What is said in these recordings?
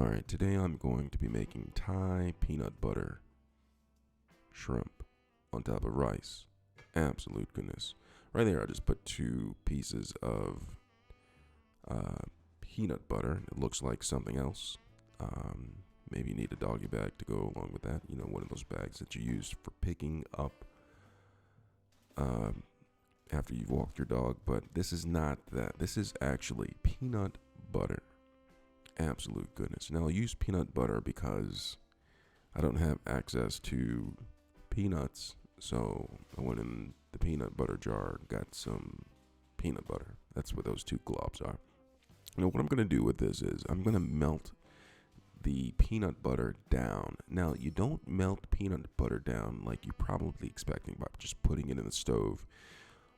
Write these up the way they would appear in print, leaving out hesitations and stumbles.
Alright, today I'm going to be making Thai peanut butter shrimp on top of rice. Absolute goodness. Right there, I just put 2 pieces of peanut butter. It looks like something else. Maybe you need a doggy bag to go along with that. You know, one of those bags that you use for picking up after you've walked your dog. But this is not that. This is actually peanut butter. Absolute goodness. Now, I use peanut butter because I don't have access to peanuts, so I went in the peanut butter jar, got some peanut butter. That's what those 2 globs are. Now, what I'm going to do with this is I'm going to melt the peanut butter down. Now, you don't melt peanut butter down like you're probably expecting by just putting it in the stove,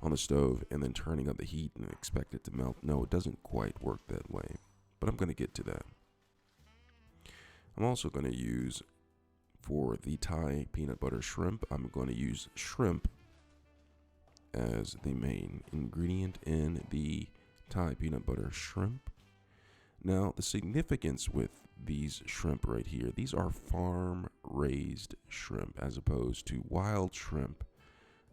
on the stove, and then turning up the heat and expect it to melt. No, it doesn't quite work that way. But I'm going to get to that. I'm also going to use, for the Thai peanut butter shrimp, I'm going to use shrimp as the main ingredient in the Thai peanut butter shrimp. Now, the significance with these shrimp right here, these are farm-raised shrimp as opposed to wild shrimp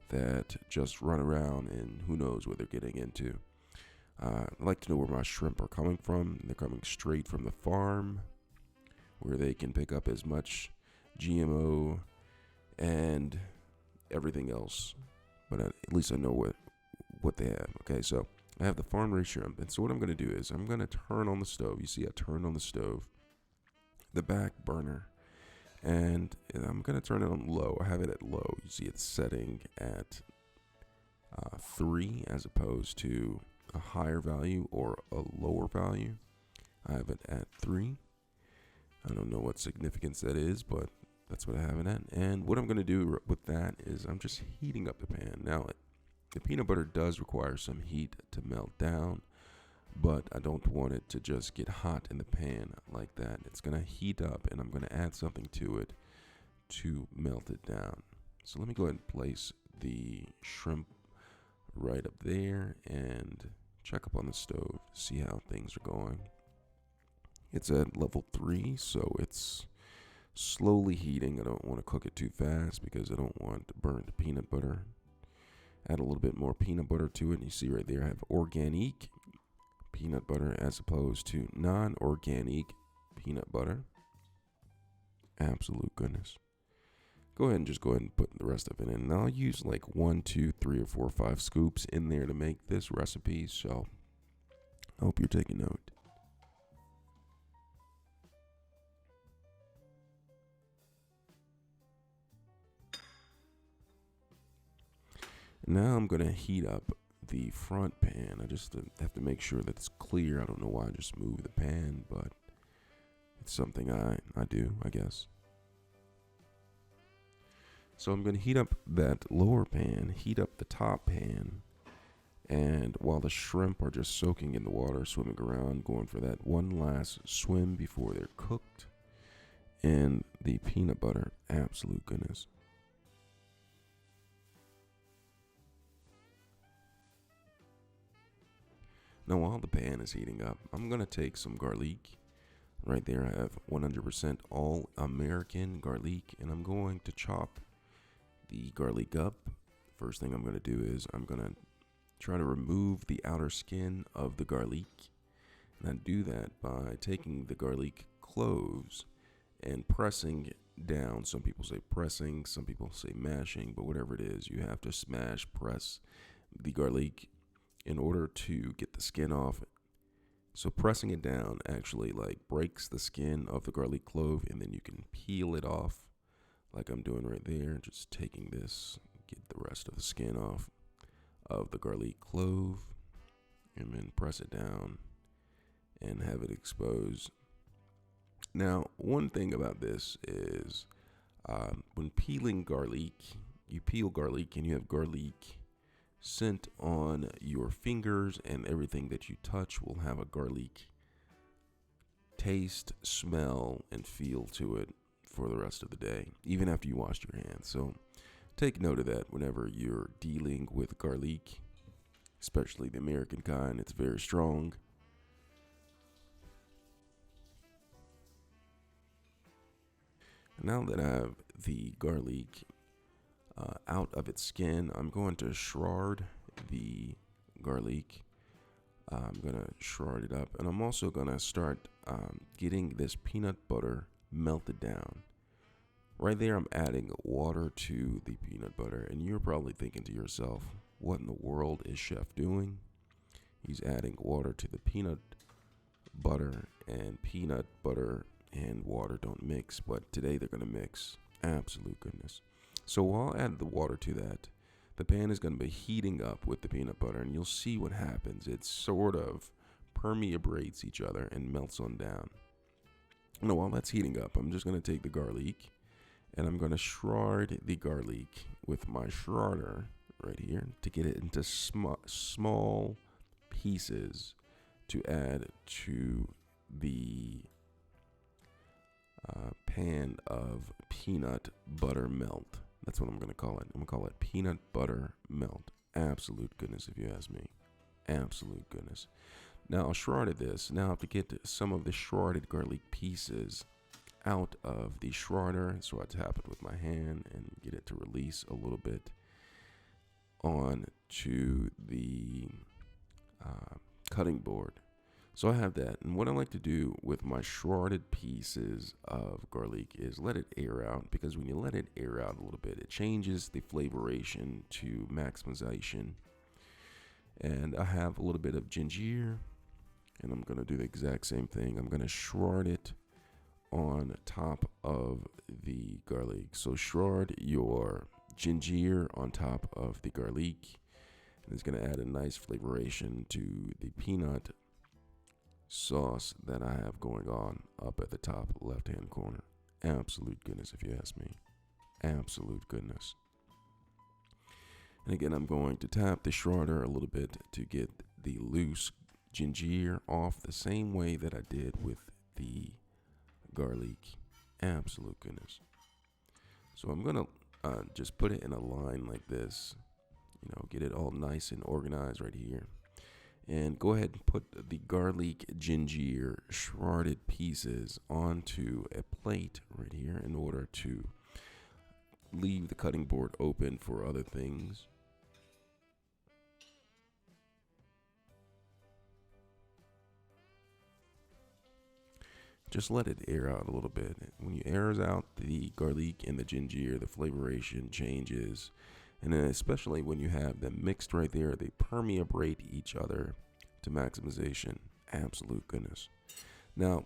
that just run around and who knows what they're getting into. I'd like to know where my shrimp are coming from. They're coming straight from the farm where they can pick up as much GMO and everything else. But at least I know what they have. Okay, so I have the farm-raised shrimp. And so what I'm going to do is I'm going to turn on the stove. You see I turned on the stove, the back burner. And I'm going to turn it on low. I have it at low. You see it's setting at 3 as opposed to a higher value or a lower value. I have it at 3. I don't know what significance that is, but that's what I have it at. And what I'm going to do with that is I'm just heating up the pan. Now, the peanut butter does require some heat to melt down, but I don't want it to just get hot in the pan like that. It's going to heat up, and I'm going to add something to it to melt it down. So let me go ahead and place the shrimp right up there and check up on the stove, see how things are going. It's at level 3, so it's slowly heating. I don't want to cook it too fast because I don't want to burn the peanut butter. Add a little bit more peanut butter to it. And you see right there I have organic peanut butter as opposed to non-organic peanut butter. Absolute goodness. Go ahead and put the rest of it in. And I'll use like 1, 2, 3, or 4, 5 scoops in there to make this recipe. So I hope you're taking note. Now I'm going to heat up the front pan. I just have to make sure that it's clear. I don't know why I just moved the pan, but it's something I do, I guess. So I'm going to heat up that lower pan, heat up the top pan, and while the shrimp are just soaking in the water, swimming around, going for that one last swim before they're cooked in the peanut butter. Absolute goodness. Now while the pan is heating up, I'm going to take some garlic. Right there I have 100% all American garlic, and I'm going to chop the garlic up. First thing I'm going to do is I'm going to try to remove the outer skin of the garlic. And I do that by taking the garlic cloves and pressing down. Some people say pressing, some people say mashing, but whatever it is, you have to smash, press the garlic in order to get the skin off. So pressing it down actually like breaks the skin of the garlic clove, and then you can peel it off like I'm doing right there. Just taking this, get the rest of the skin off of the garlic clove, and then press it down and have it exposed. Now, one thing about this is when peeling garlic, you peel garlic and you have garlic scent on your fingers, and everything that you touch will have a garlic taste, smell, and feel to it for the rest of the day, even after you washed your hands. So take note of that whenever you're dealing with garlic, especially the American kind. It's very strong. Now that I have the garlic out of its skin, I'm going to shard the garlic. I'm going to shard it up, and I'm also going to start getting this peanut butter melted down. Right there, I'm adding water to the peanut butter, and you're probably thinking to yourself, what in the world is Chef doing? He's adding water to the peanut butter, and peanut butter and water don't mix, but today they're going to mix. Absolute goodness. So while I add the water to that, the pan is going to be heating up with the peanut butter, and you'll see what happens. It sort of permeates each other and melts on down. Now, while that's heating up, I'm just going to take the garlic, and I'm going to shard the garlic with my shredder right here to get it into small pieces to add to the pan of peanut butter melt. That's what I'm going to call it. I'm going to call it peanut butter melt. Absolute goodness, if you ask me. Absolute goodness. Now, I'll shred this. Now I have to get some of the shredded garlic pieces out of the shredder. So I tap it with my hand and get it to release a little bit onto the cutting board. So I have that, and what I like to do with my shredded pieces of garlic is let it air out, because when you let it air out a little bit, it changes the flavoration to maximization. And I have a little bit of ginger, and I'm going to do the exact same thing. I'm going to shred it on top of the garlic. So shred your ginger on top of the garlic, and it's going to add a nice flavoration to the peanut sauce that I have going on up at the top left hand corner. Absolute goodness, if you ask me. Absolute goodness. And again, I'm going to tap the shredder a little bit to get the loose ginger off the same way that I did with the garlic. Absolute goodness. So I'm going to just put it in a line like this, get it all nice and organized right here. And go ahead and put the garlic ginger shredded pieces onto a plate right here in order to leave the cutting board open for other things. Just let it air out a little bit. When you airs out the garlic and the ginger, the flavoration changes. And then especially when you have them mixed right there, they permeate each other to maximization. Absolute goodness. Now,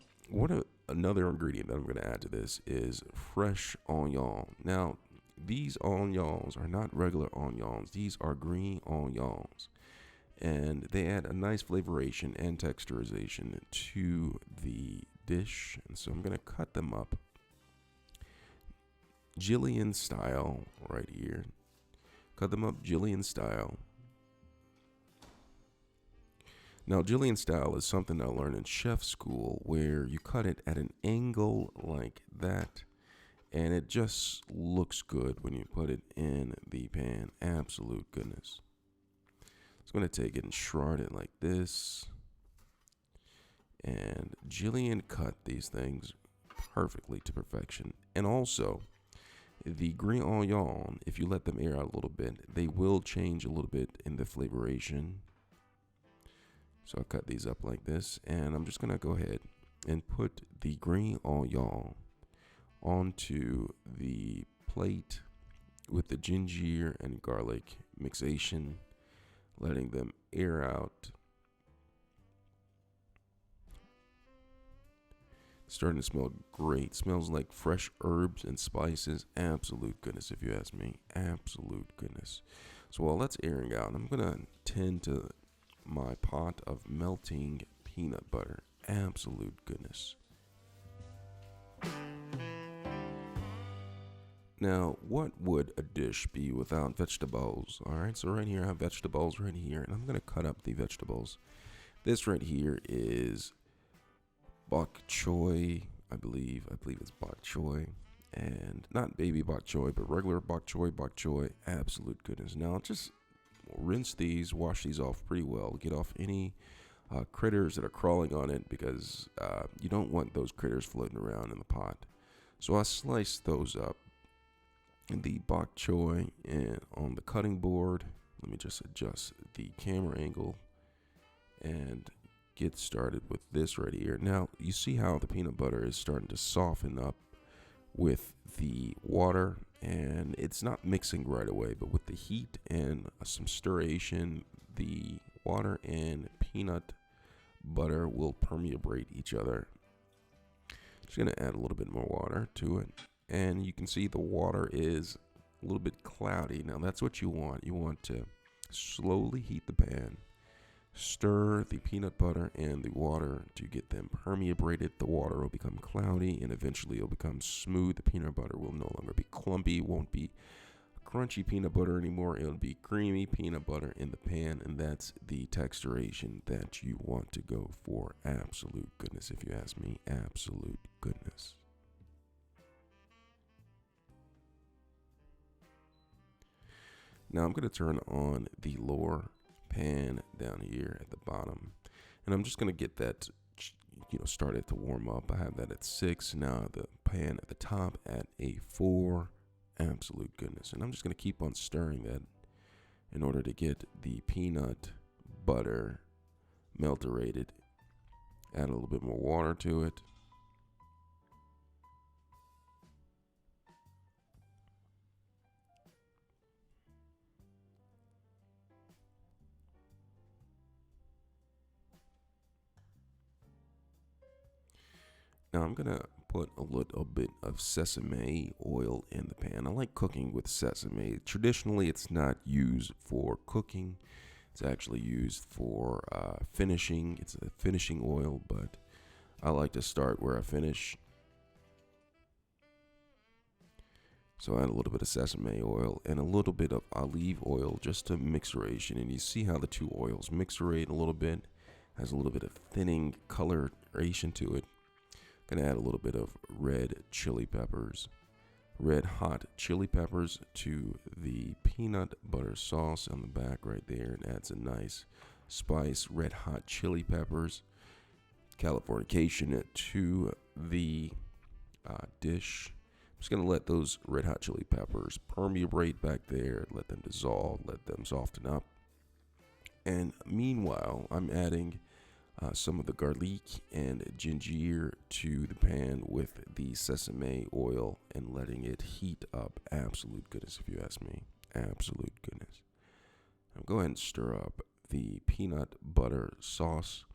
another ingredient that I'm going to add to this is fresh onion. Now, these onions are not regular onions. These are green onions. And they add a nice flavoration and texturization to the dish. And so I'm going to cut them up Jillian style right here. Cut them up Jillian style. Now, Jillian style is something I learned in chef school, where you cut it at an angle like that, and it just looks good when you put it in the pan. Absolute goodness. So I'm going to take it and shred it like this. And Jillian cut these things perfectly to perfection. And also, the green onion, if you let them air out a little bit, they will change a little bit in the flavoration. So I'll cut these up like this, and I'm just going to go ahead and put the green onion onto the plate with the ginger and garlic mixation, letting them air out. Starting to smell great. Smells like fresh herbs and spices. Absolute goodness, if you ask me. Absolute goodness. So while that's airing out, I'm going to tend to my pot of melting peanut butter. Absolute goodness. Now, what would a dish be without vegetables? All right, so right here I have vegetables right here, and I'm going to cut up the vegetables. This right here is bok choy, I believe it's bok choy, and not baby bok choy, but regular bok choy. Absolute goodness. Now, just rinse these, wash these off pretty well, get off any critters that are crawling on it, because you don't want those critters floating around in the pot. So I sliced those up in the bok choy and on the cutting board. Let me just adjust the camera angle and get started with this right here. Now, you see how the peanut butter is starting to soften up with the water, and it's not mixing right away, but with the heat and some stirration, the water and peanut butter will permeate each other. Just gonna add a little bit more water to it, and you can see the water is a little bit cloudy. Now that's what you want. You want to slowly heat the pan, stir the peanut butter and the water to get them permeated. The water will become cloudy, and eventually it'll become smooth. The peanut butter will no longer be clumpy, won't be crunchy peanut butter anymore. It'll be creamy peanut butter in the pan, and that's the texturation that you want to go for. Absolute goodness, if you ask me. Absolute goodness. Now I'm going to turn on the lower pan down here at the bottom, and I'm just going to get that started to warm up. I have that at 6. Now the pan at the top at a 4. Absolute goodness. And I'm just going to keep on stirring that in order to get the peanut butter melted. Add a little bit more water to it. Now I'm going to put a little bit of sesame oil in the pan. I like cooking with sesame. Traditionally, it's not used for cooking. It's actually used for finishing. It's a finishing oil, but I like to start where I finish. So add a little bit of sesame oil and a little bit of olive oil just to mixturation. And you see how the two oils mixturate a little bit. Has a little bit of thinning coloration to it. Gonna add a little bit of red hot chili peppers to the peanut butter sauce on the back right there. It adds a nice spice, red hot chili peppers, Californication to the dish. I'm just gonna let those red hot chili peppers permeate back there, let them dissolve, let them soften up. And meanwhile, I'm adding some of the garlic and ginger to the pan with the sesame oil and letting it heat up. Absolute goodness, if you ask me. Absolute goodness. Now go ahead and stir up the peanut butter sauce.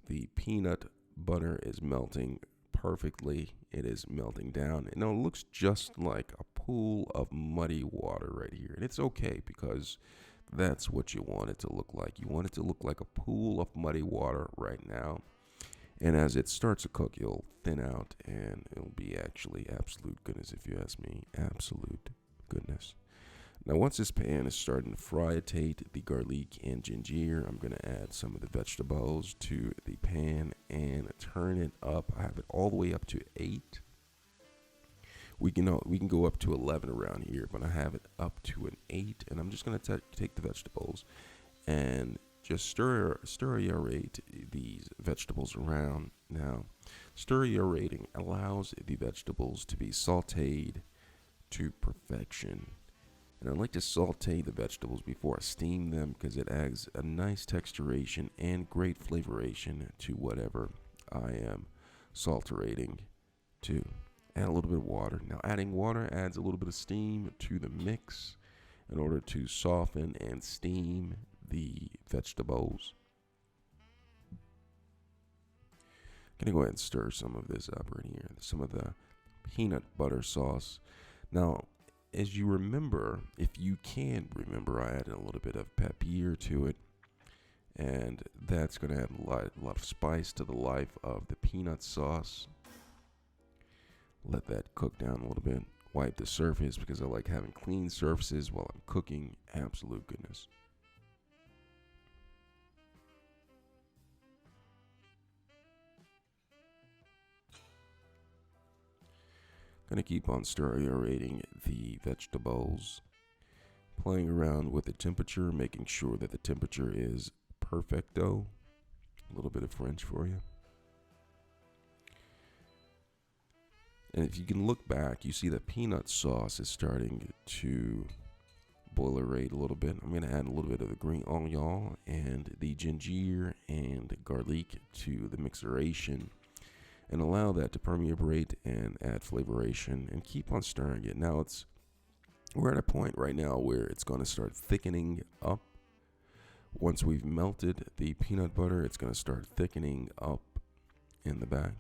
The peanut butter is melting perfectly. It is melting down. And it looks just like a pool of muddy water right here. And it's okay because that's what you want it to look like. You want it to look like a pool of muddy water right now. And as it starts to cook, it'll thin out and it'll be actually absolute goodness, if you ask me. Absolute goodness. Now, once this pan is starting to frietate the garlic and ginger, I'm going to add some of the vegetables to the pan and turn it up. I have it all the way up to 8. We can go up to 11 around here, but I have it up to an 8, and I'm just going to take the vegetables and just stir-aerate these vegetables around. Now, stir-aerating allows the vegetables to be sautéed to perfection. And I like to saute the vegetables before I steam them because it adds a nice texturation and great flavoration to whatever I am salterating to. Add a little bit of water. Now, adding water adds a little bit of steam to the mix in order to soften and steam the vegetables. I'm gonna go ahead and stir some of this up right here. Some of the peanut butter sauce. Now, as you remember, if you can remember, I added a little bit of pepper to it, and that's going to add a lot of spice to the life of the peanut sauce. Let that cook down a little bit. Wipe the surface because I like having clean surfaces while I'm cooking. Absolute goodness. Gonna keep on stir-aerating the vegetables, playing around with the temperature, making sure that the temperature is perfecto. A little bit of French for you. And if you can look back, you see that peanut sauce is starting to boilerate a little bit. I'm going to add a little bit of the green onion and the ginger and garlic to the mixeration and allow that to permeate and add flavoration and keep on stirring it. Now we're at a point right now where it's going to start thickening up. Once we've melted the peanut butter, it's going to start thickening up in the back.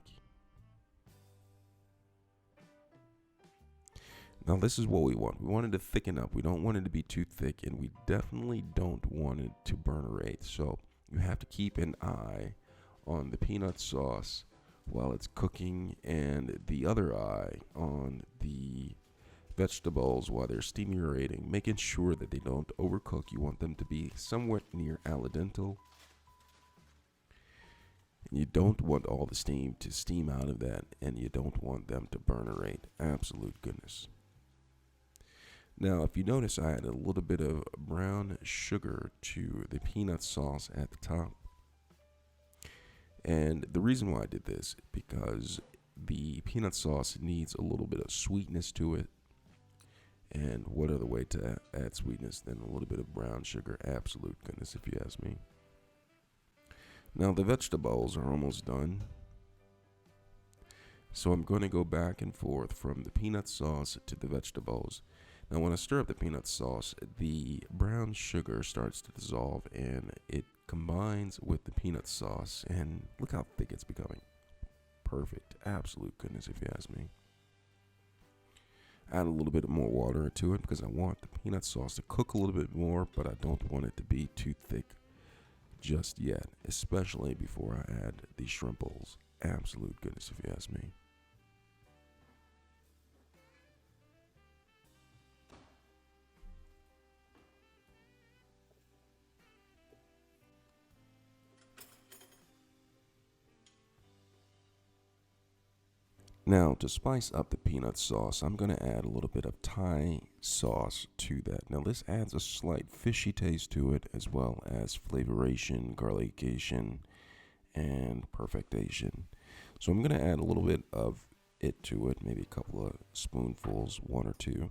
Now this is what we want. We want it to thicken up. We don't want it to be too thick, and we definitely don't want it to burnerate. So you have to keep an eye on the peanut sauce while it's cooking, and the other eye on the vegetables while they're steaming, making sure that they don't overcook. You want them to be somewhat near al dente. And you don't want all the steam to steam out of that, and you don't want them to burnerate. Absolute goodness. Now, if you notice, I added a little bit of brown sugar to the peanut sauce at the top. And the reason why I did this, because the peanut sauce needs a little bit of sweetness to it. And what other way to add sweetness than a little bit of brown sugar? Absolute goodness, if you ask me. Now, the vegetables are almost done. So I'm going to go back and forth from the peanut sauce to the vegetables. Now, when I stir up the peanut sauce, the brown sugar starts to dissolve and it combines with the peanut sauce. And look how thick it's becoming. Perfect. Absolute goodness, if you ask me. Add a little bit more water to it because I want the peanut sauce to cook a little bit more, but I don't want it to be too thick just yet, especially before I add the shrimp bowls. Absolute goodness, if you ask me. Now, to spice up the peanut sauce, I'm going to add a little bit of Thai sauce to that. Now, this adds a slight fishy taste to it, as well as flavoration, garlication, and perfectation. So I'm going to add a little bit of it to it, maybe a couple of spoonfuls, one or two,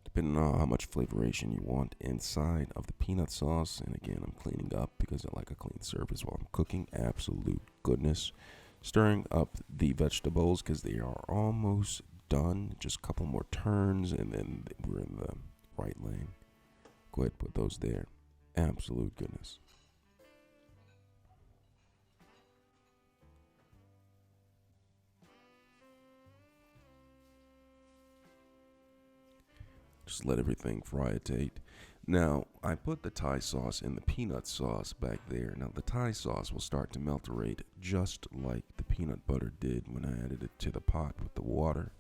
depending on how much flavoration you want inside of the peanut sauce. And again, I'm cleaning up because I like a clean surface while I'm cooking. Absolute goodness. Stirring up the vegetables because they are almost done. Just a couple more turns and then we're in the right lane. Go ahead, put those there. Absolute goodness. Just let everything frietate. Now, I put the Thai sauce in the peanut sauce back there. Now, the Thai sauce will start to melterate just like the peanut butter did when I added it to the pot with the water.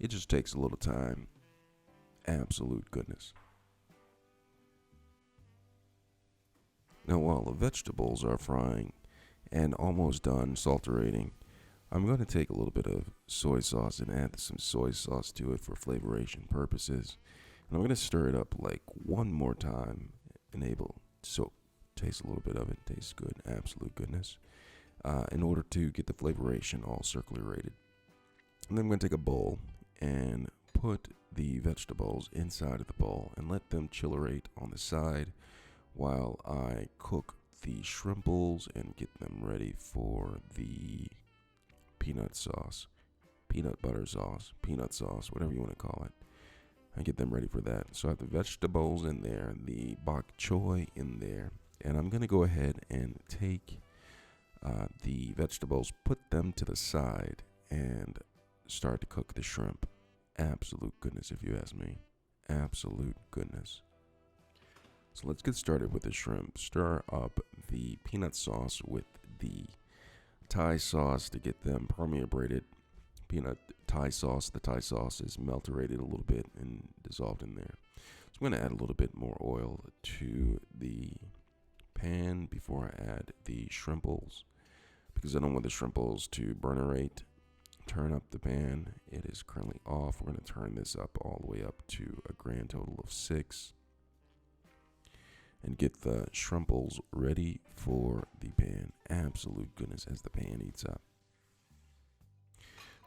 It just takes a little time. Absolute goodness. Now, while the vegetables are frying and almost done salterating, I'm going to take a little bit of soy sauce and add some soy sauce to it for flavoration purposes. And I'm going to stir it up like one more time. So taste a little bit of it. Tastes good. Absolute goodness. In order to get the flavoration all circulated. And then I'm going to take a bowl and put the vegetables inside of the bowl and let them chillerate on the side while I cook the shrimp bowls and get them ready for the peanut sauce, peanut butter sauce, peanut sauce, whatever you want to call it. I get them ready for that. So I have the vegetables in there, the bok choy in there, and I'm going to go ahead and take the vegetables, put them to the side, and start to cook the shrimp. Absolute goodness, if you ask me. Absolute goodness. So let's get started with the shrimp. Stir up the peanut sauce with the Thai sauce to get them permeated. Peanut Thai sauce. The Thai sauce is melterated a little bit and dissolved in there. So I'm going to add a little bit more oil to the pan before I add the shrimp bowls because I don't want the shrimp bowls to burnerate. Turn up the pan. It is currently off. We're going to turn this up all the way up to a grand total of 6 and get the shrimp bowls ready for the pan. Absolute goodness as the pan heats up.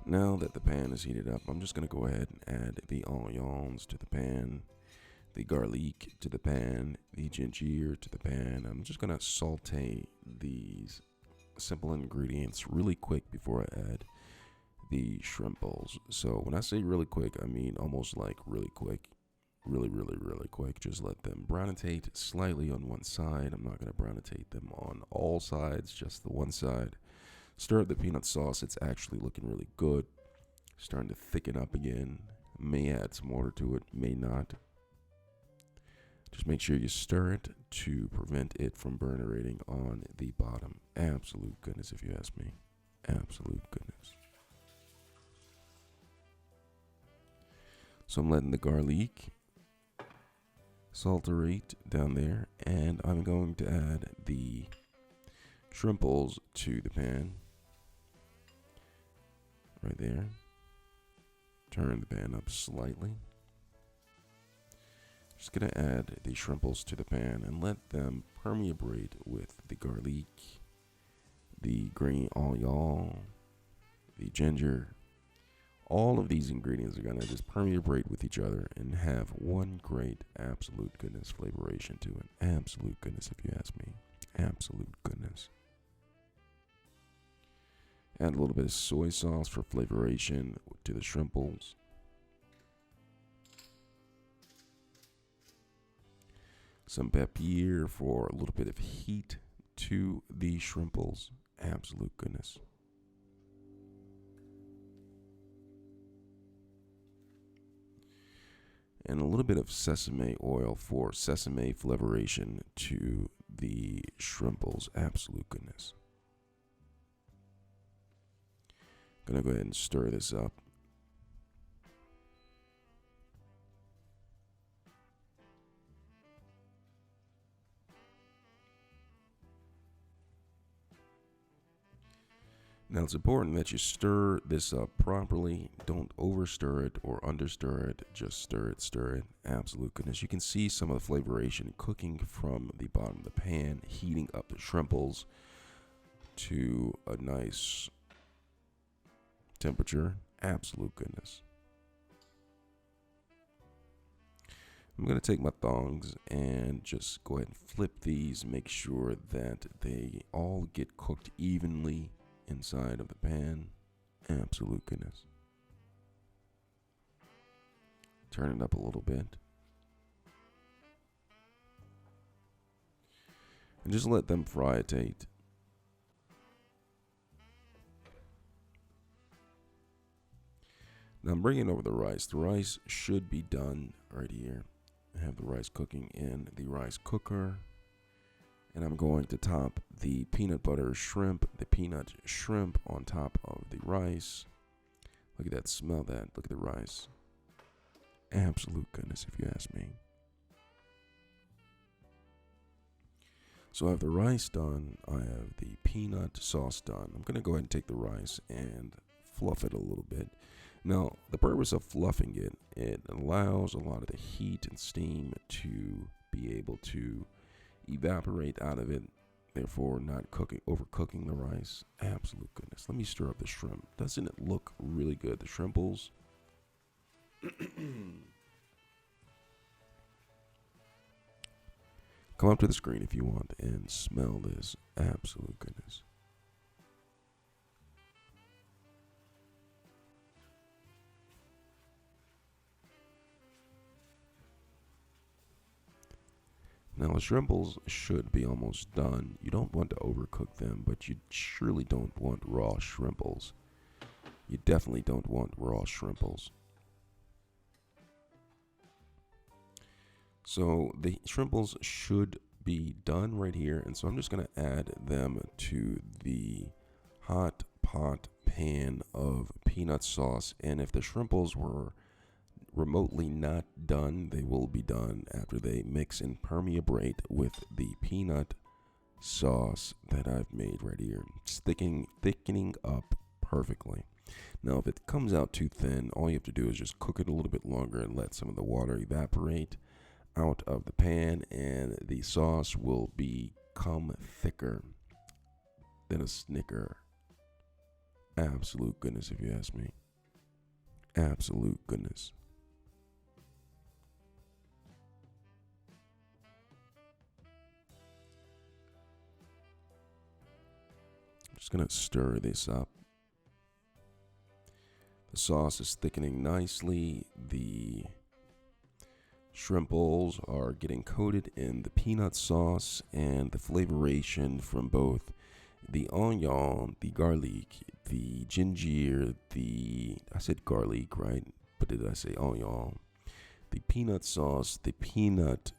Now that the pan is heated up, I'm just going to go ahead and add the onions to the pan, the garlic to the pan, the ginger to the pan. I'm just going to saute these simple ingredients really quick before I add the shrimp balls. So when I say really quick, I mean almost like really quick. Really quick. Just let them brownitate slightly on one side. I'm not going to brownitate them on all sides, just the one side. Stir up the peanut sauce. It's actually looking really good. Starting to thicken up again. May add some water to it, may not. Just make sure you stir it to prevent it from burnerating on the bottom. Absolute goodness, if you ask me. Absolute goodness. So I'm letting the garlic salterate down there, and I'm going to add the shrimp balls to the pan. Right there. Turn the pan up slightly. Just gonna add the shrimp balls to the pan and let them permeate with the garlic, the green onion, the ginger. All of these ingredients are gonna just permeate with each other and have one great absolute goodness flavoration to it. Absolute goodness, if you ask me. Absolute goodness. Add a little bit of soy sauce for flavoration to the shrimp balls. Some pepper for a little bit of heat to the shrimp balls. Absolute goodness. And a little bit of sesame oil for sesame flavoration to the shrimp balls. Absolute goodness. Gonna go ahead and stir this up. Now it's important that you stir this up properly. Don't over stir it or under stir it. Just stir it. Absolute goodness. You can see some of the flavoration cooking from the bottom of the pan, heating up the shrimp balls to a nice temperature. Absolute goodness. I'm going to take my tongs and just go ahead and flip these. Make sure that they all get cooked evenly inside of the pan. Absolute goodness. Turn it up a little bit. And just let them frietate. Now I'm bringing over the rice. The rice should be done right here. I have the rice cooking in the rice cooker. And I'm going to top the peanut butter shrimp, the peanut shrimp on top of the rice. Look at that, smell that, look at the rice. Absolute goodness, if you ask me. So I have the rice done, I have the peanut sauce done. I'm gonna go ahead and take the rice and fluff it a little bit. Now, the purpose of fluffing it, it allows a lot of the heat and steam to be able to evaporate out of it, therefore not overcooking the rice. Absolute goodness. Let me stir up the shrimp. Doesn't it look really good? The shrimp balls. Come up to the screen if you want and smell this. Absolute goodness. Now the shrimp balls should be almost done. You don't want to overcook them, but you surely don't want raw shrimp balls. You definitely don't want raw shrimp balls. So the shrimp balls should be done right here, and so I'm just going to add them to the hot pot pan of peanut sauce. And if the shrimp balls were remotely not done, they will be done after they mix and permeate with the peanut sauce that I've made right here. It's thickening up perfectly. Now if it comes out too thin, all you have to do is just cook it a little bit longer and let some of the water evaporate out of the pan, and the sauce will become thicker than a Snicker. Absolute goodness, if you ask me. Absolute goodness. I'm just gonna stir this up. The sauce is thickening nicely. The shrimp bowls are getting coated in the peanut sauce, and the flavoration from both the onion, the garlic, the ginger, I said garlic, right? But did I say onion? The peanut sauce, the peanut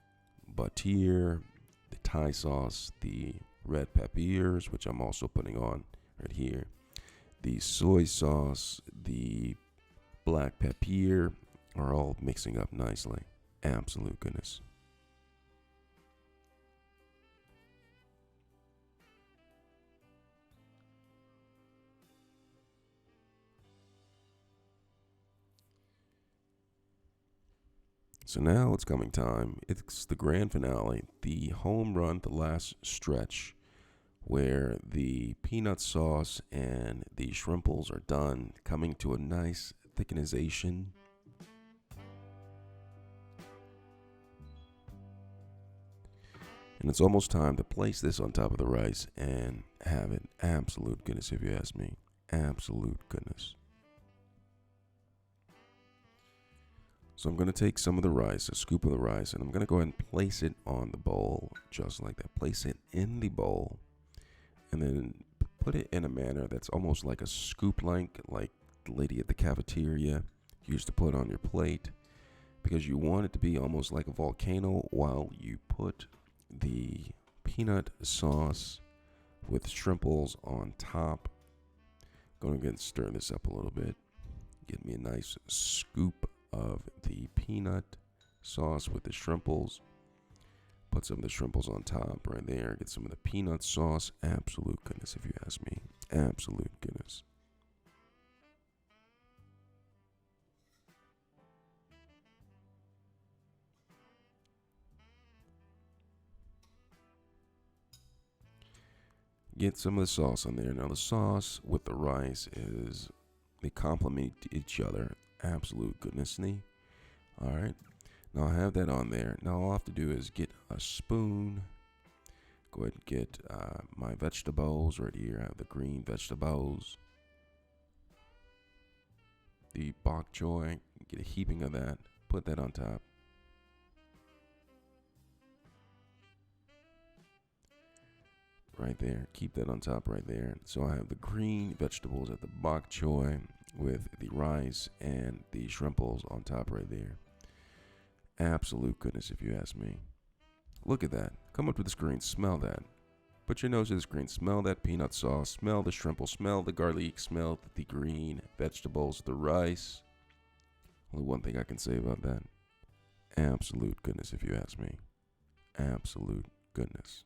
butter, the Thai sauce, the red peppers, which I'm also putting on right here, the soy sauce, the black pepper are all mixing up nicely. Absolute goodness. So now it's coming time. It's the grand finale, the home run, the last stretch, where the peanut sauce and the shrimples are done, coming to a nice thickenization. And it's almost time to place this on top of the rice and have it. Absolute goodness, if you ask me. Absolute goodness. So I'm going to take some of the rice, a scoop of the rice, and I'm going to go ahead and place it on the bowl, just like that. Place it in the bowl, and then put it in a manner that's almost like a scoop like the lady at the cafeteria used to put on your plate, because you want it to be almost like a volcano while you put the peanut sauce with shrimples on top. Going to stir this up a little bit. Get me a nice scoop of the peanut sauce with the shrimples. Put some of the shrimples on top right there. Get some of the peanut sauce. Absolute goodness, if you ask me. Absolute goodness. Get some of the sauce on there. Now the sauce with the rice they complement each other. Absolute goodness. All right. Now I have that on there. Now all I have to do is get a spoon. Go ahead and get my vegetables right here. I have the green vegetables. The bok choy. Get a heaping of that. Put that on top. Right there. Keep that on top right there. So I have the green vegetables at the bok choy with the rice and the shrimples on top right there. Absolute goodness, if you ask me. Look at that. Come up to the screen. Smell that. Put your nose to the screen. Smell that peanut sauce. Smell the shrimple. Smell the garlic. Smell the green vegetables. The rice. Only one thing I can say about that. Absolute goodness, if you ask me. Absolute goodness.